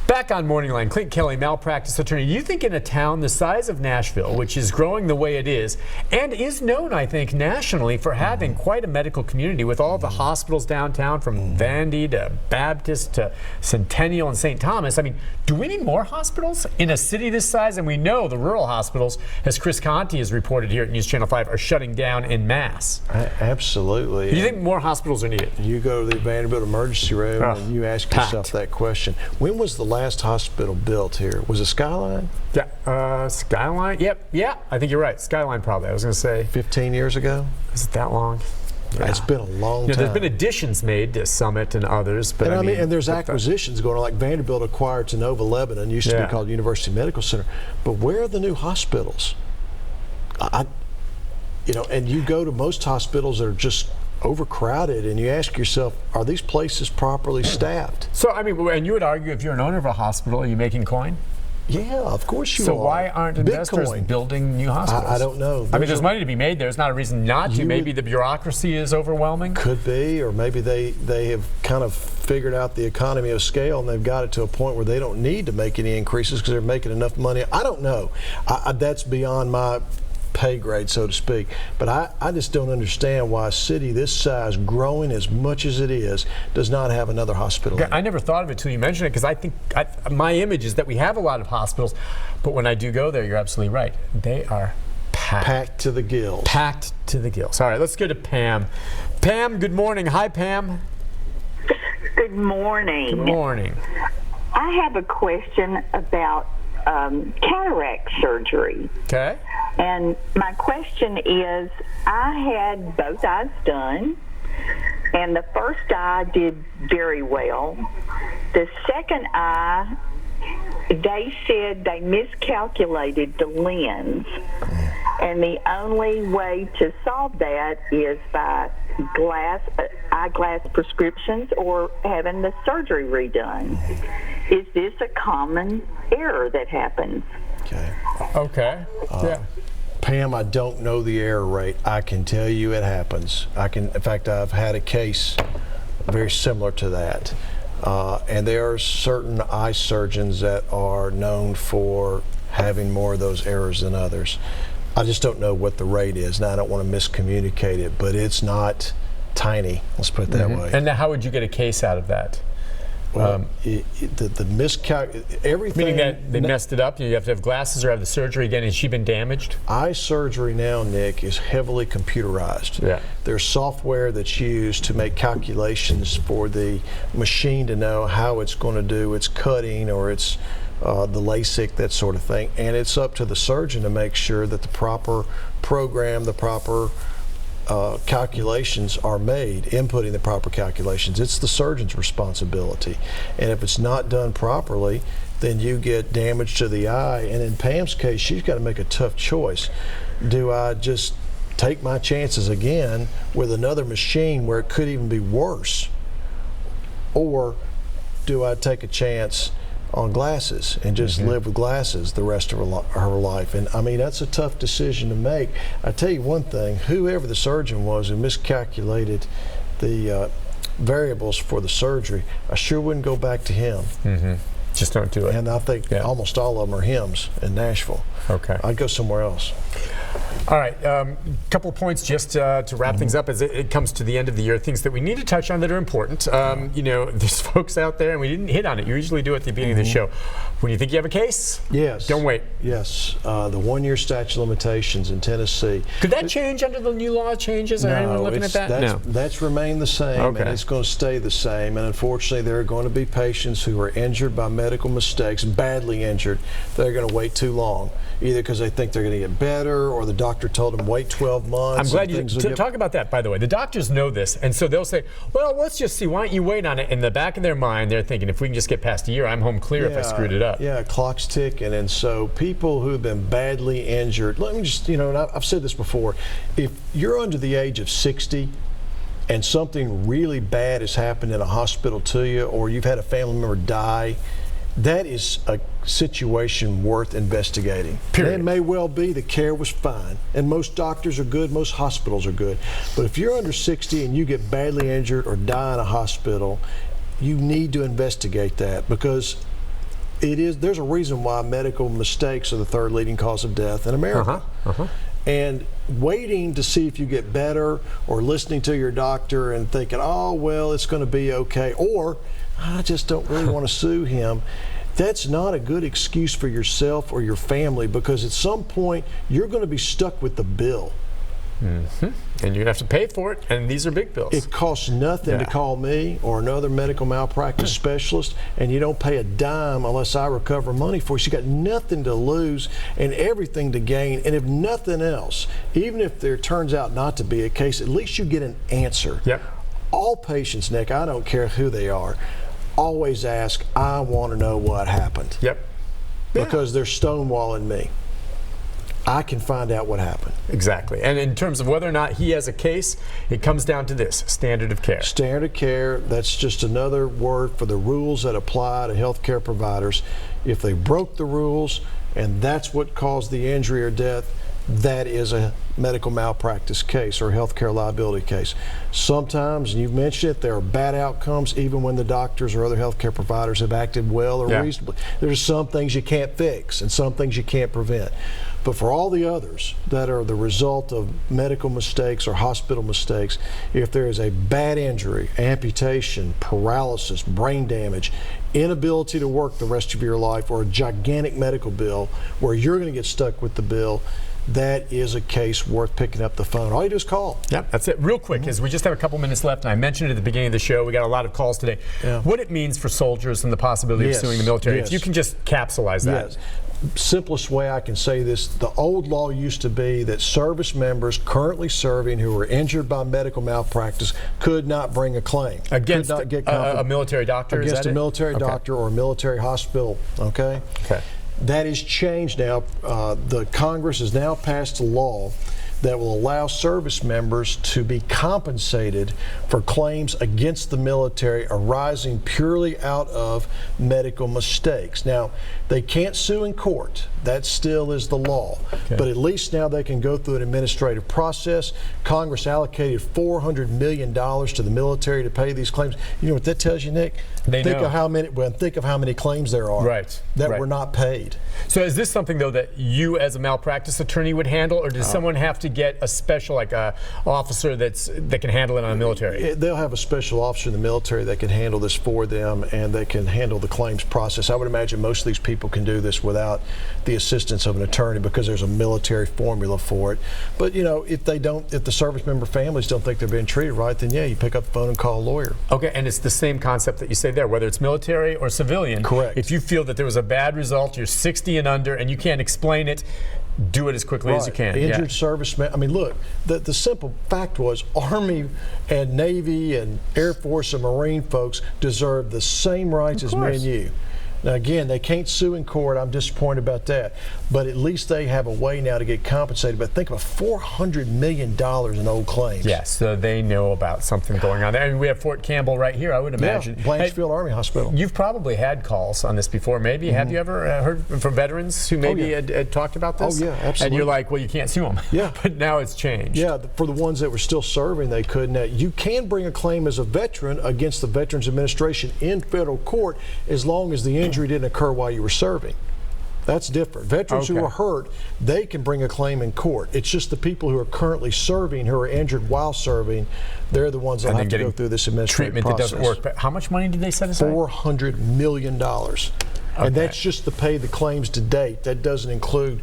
Back on MorningLine, Clint Kelly, malpractice attorney. Do you think in a town the size of Nashville, which is growing the way it is, and is known, I think, nationally for having quite a medical community with all the hospitals downtown, from Vandy to Baptist to Centennial and St. Thomas, I mean, do we need more hospitals in a city this size? And we know the rural hospitals, as Chris Conti has reported here at News Channel 5, are shutting down en masse. Absolutely. Do you think more hospitals are needed? You go to the Vanderbilt emergency room and you ask yourself that question. When was the last hospital built here? Was it Skyline? Yeah, Skyline? Yep, yeah, I think you're right. Skyline probably. I was going to say 15 years ago? Is it that long? Yeah. It's been a long time. There's been additions made to Summit and others, but and and there's acquisitions going on. Like Vanderbilt acquired Nova Lebanon, used to be called University Medical Center. But where are the new hospitals? And you go to most hospitals that are just overcrowded, and you ask yourself, are these places properly staffed? So, I mean, and you would argue, if you're an owner of a hospital, are you making coin? Yeah, of course you are. So why aren't investors building new hospitals? I don't know. There's money to be made there. There's not a reason not to. Maybe the bureaucracy is overwhelming? Could be, or maybe they have kind of figured out the economy of scale and they've got it to a point where they don't need to make any increases because they're making enough money. I don't know. That's beyond my pay grade, so to speak. But I just don't understand why a city this size, growing as much as it is, does not have another hospital. I never thought of it till you mentioned it, because I think my image is that we have a lot of hospitals, but when I do go there, you're absolutely right. They are packed to the gills. Packed to the gills. All right, let's go to Pam. Pam, good morning. Hi, Pam. Good morning. Good morning. I have a question about cataract surgery. Okay. And my question is, I had both eyes done, and the first eye did very well. The second eye, they said they miscalculated the lens, and the only way to solve that is by eyeglass prescriptions or having the surgery redone. Is this a common error that happens? Okay. Yeah. Pam, I don't know the error rate. I can tell you it happens. In fact, I've had a case very similar to that. And there are certain eye surgeons that are known for having more of those errors than others. I just don't know what the rate is. Now, I don't want to miscommunicate it, but it's not tiny. Let's put it that way. And now, how would you get a case out of that? Well, everything. Meaning that they messed it up? You have to have glasses or have the surgery again? Has she been damaged? Eye surgery now, Nick, is heavily computerized. Yeah. There's software that's used to make calculations for the machine to know how it's going to do its cutting or its the LASIK, that sort of thing. And it's up to the surgeon to make sure that the proper program, the proper calculations are made, inputting the proper calculations. It's the surgeon's responsibility. And if it's not done properly, then you get damage to the eye. And in Pam's case, she's got to make a tough choice. Do I just take my chances again with another machine where it could even be worse? Or do I take a chance on glasses and just live with glasses the rest of her life? And I mean, that's a tough decision to make. I tell you one thing, whoever the surgeon was who miscalculated the variables for the surgery, I sure wouldn't go back to him. Just don't do it. And I think almost all of them are hymns in Nashville. Okay. I'd go somewhere else. All right, couple of points just to wrap things up as it comes to the end of the year, things that we need to touch on that are important. There's folks out there, and we didn't hit on it. You usually do at the beginning of the show. When you think you have a case, don't wait. Yes, the 1 year statute of limitations in Tennessee. Could that change under the new law changes? Are anyone looking at that? That's remained the same, and it's going to stay the same. And unfortunately, there are going to be patients who are injured by medical mistakes, badly injured. They're going to wait too long, either because they think they're going to get better or the doctor told them wait 12 months. I'm glad you talk about that, by the way. The doctors know this, and so they'll say, well, let's just see. Why don't you wait on it? In the back of their mind, they're thinking, if we can just get past a year, I'm home clear if I screwed it up. Yeah, clock's ticking. And so people who have been badly injured, let me just, and I've said this before, if you're under the age of 60 and something really bad has happened in a hospital to you, or you've had a family member die, that is a situation worth investigating. Period. It may well be the care was fine, and most doctors are good, most hospitals are good. But if you're under 60 and you get badly injured or die in a hospital, you need to investigate that, because there's a reason why medical mistakes are the third leading cause of death in America. And waiting to see if you get better, or listening to your doctor and thinking, oh, well, it's going to be okay, or I just don't really want to sue him, that's not a good excuse for yourself or your family, because at some point you're going to be stuck with the bill. And you're going to have to pay for it, and these are big bills. It costs nothing to call me or another medical malpractice specialist, and you don't pay a dime unless I recover money for you. So you got nothing to lose and everything to gain. And if nothing else, even if there turns out not to be a case, at least you get an answer. All patients, Nick, I don't care who they are, always ask, I want to know what happened. Because they're stonewalling me. I can find out what happened. Exactly. And in terms of whether or not he has a case, it comes down to this: standard of care. Standard of care, that's just another word for the rules that apply to healthcare providers. If they broke the rules and that's what caused the injury or death, that is a medical malpractice case or healthcare liability case. Sometimes, and you've mentioned it, there are bad outcomes even when the doctors or other healthcare providers have acted well or reasonably. There's some things you can't fix and some things you can't prevent. But for all the others that are the result of medical mistakes or hospital mistakes, if there is a bad injury, amputation, paralysis, brain damage, inability to work the rest of your life, or a gigantic medical bill where you're going to get stuck with the bill, that is a case worth picking up the phone. All you do is call. That's it. Real quick, as we just have a couple minutes left, and I mentioned it at the beginning of the show, we got a lot of calls today. What it means for soldiers and the possibility of suing the military. If you can just capsulize that. Simplest way I can say this, the old law used to be that service members currently serving who were injured by medical malpractice could not bring a claim. Against a military doctor? Against a military doctor or a military hospital, okay? That is changed now. The Congress has now passed a law that will allow service members to be compensated for claims against the military arising purely out of medical mistakes. Now, they can't sue in court. That still is the law. But at least now they can go through an administrative process. Congress allocated $400 million to the military to pay these claims. You know what that tells you, Nick? Think of how many claims there are that were not paid. So is this something, though, that you as a malpractice attorney would handle, or does someone have to get a special, like a officer that can handle it on the military? They'll have a special officer in the military that can handle this for them, and they can handle the claims process. I would imagine most of these people can do this without the assistance of an attorney because there's a military formula for it. But you know, if the service member families don't think they're being treated right, then you pick up the phone and call a lawyer. Okay, and it's the same concept that you say there, whether it's military or civilian. Correct. If you feel that there was a bad result, you're 60 and under, and you can't explain it, do it as quickly as you can. Injured servicemen. I mean, look, the simple fact was Army and Navy and Air Force and Marine folks deserve the same rights as me and you. Now, again, they can't sue in court. I'm disappointed about that. But at least they have a way now to get compensated. But think about $400 million in old claims. Yes, so they know about something going on there. I mean, we have Fort Campbell right here, I would imagine. Blanchfield Army Hospital. You've probably had calls on this before, maybe. Have you ever heard from veterans who maybe had talked about this? Oh, yeah, absolutely. And you're like, well, you can't sue them. But now it's changed. Yeah, for the ones that were still serving, they couldn't. Now, you can bring a claim as a veteran against the Veterans Administration in federal court as long as the injury didn't occur while you were serving. That's different. Veterans who are hurt, they can bring a claim in court. It's just the people who are currently serving, who are injured while serving, they're the ones that have to go through this administrative process. Treatment that doesn't work. But how much money did they set aside? $400 million. And that's just to pay the claims to date. That doesn't include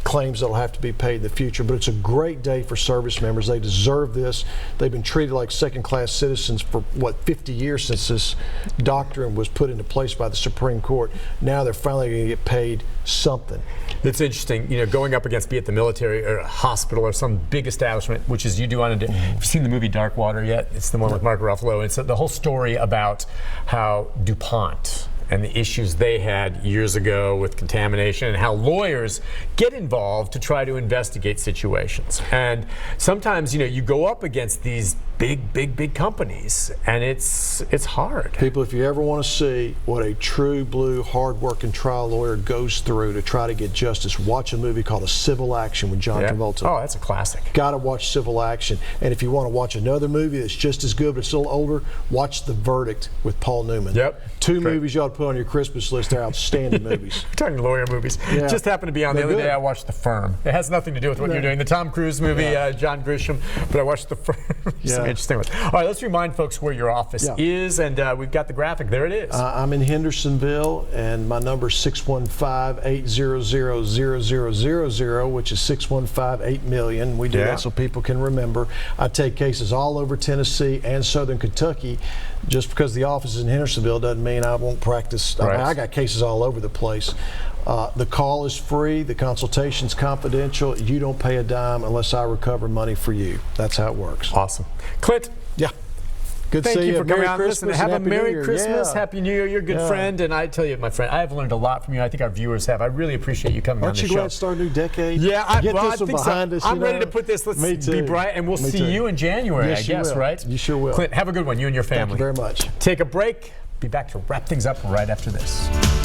claims that'll have to be paid in the future. But it's a great day for service members. They deserve this. They've been treated like second-class citizens for 50 years since this doctrine was put into place by the Supreme Court. Now they're finally going to get paid something. It's interesting, you know, going up against, be it the military or a hospital or some big establishment, which is you do on a day. Have you seen the movie Dark Water yet? It's the one with Mark Ruffalo. It's the whole story about how DuPont and the issues they had years ago with contamination, and how lawyers get involved to try to investigate situations. And sometimes, you know, you go up against these big companies, and it's hard. People, if you ever want to see what a true blue, hard-working trial lawyer goes through to try to get justice, watch a movie called A Civil Action with John Travolta. Oh, that's a classic. Got to watch Civil Action. And if you want to watch another movie that's just as good but still older, watch The Verdict with Paul Newman. Yep. Two movies you ought to put on your Christmas list. They're outstanding movies. We're talking lawyer movies. Yeah. Just happened to be on the other day. I watched The Firm. It has nothing to do with what you're doing. The Tom Cruise movie, John Grisham, but I watched The Firm. Some interesting ones. All right, let's remind folks where your office is, and we've got the graphic. There it is. I'm in Hendersonville, and my number is 615-800-0000, which is 615-8-million. We do that so people can remember. I take cases all over Tennessee and Southern Kentucky. Just because the office is in Hendersonville doesn't mean I won't practice. I mean, I got cases all over the place. The call is free. The consultation's confidential. You don't pay a dime unless I recover money for you. That's how it works. Awesome. Clint. Yeah. Good to see Thank you for coming out. Listen, have a Merry Christmas, Happy New Year. You're a good friend, and I tell you, my friend, I have learned a lot from you. I think our viewers have. I really appreciate you coming on the show. Aren't you glad to start a new decade? Yeah, I think behind us, I'm ready to put this. Let's be bright, and we'll see you in January, I guess, right? You sure will. Clint, have a good one, you and your family. Thank you very much. Take a break. Be back to wrap things up right after this.